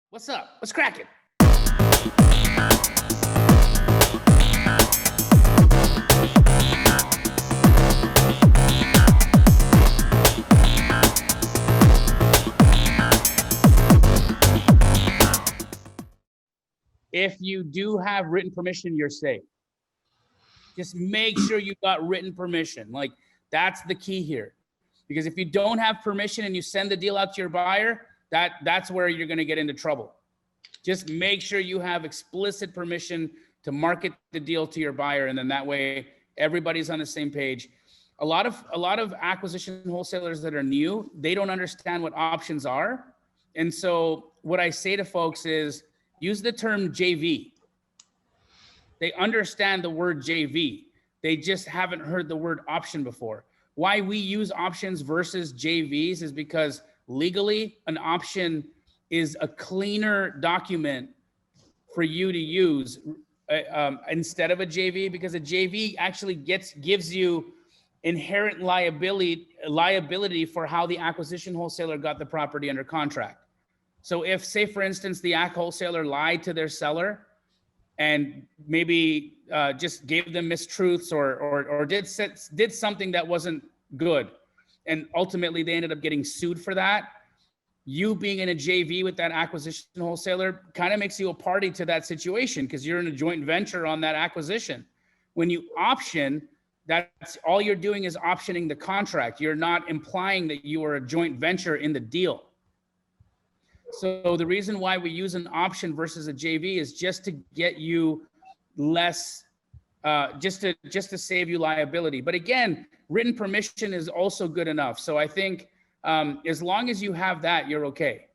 What's up? What's cracking? If you do have written permission, you're safe. Just make sure you got written permission. Like, that's the key here. Because if you don't have permission and you send the deal out to your buyer, that's where you're going to get into trouble. Just make sure you have explicit permission to market the deal to your buyer, and then that way everybody's on the same page. A lot of acquisition wholesalers that are new, they don't understand what options are. And so what I say to folks is use the term JV. They understand the word JV. They just haven't heard the word option before. Why we use options versus JVs is because legally an option is a cleaner document for you to use instead of a JV, because a JV actually gives you inherent liability for how the acquisition wholesaler got the property under contract. So if, say for instance, the AC wholesaler lied to their seller and maybe just gave them mistruths or did something that wasn't good, and ultimately they ended up getting sued for that, you being in a JV with that acquisition wholesaler kind of makes you a party to that situation because you're in a joint venture on that acquisition. When you option, that's all you're doing is optioning the contract. You're not implying that you are a joint venture in the deal. So the reason why we use an option versus a JV is just to get you less, just to save you liability. But again, written permission is also good enough. So I think as long as you have that, you're okay.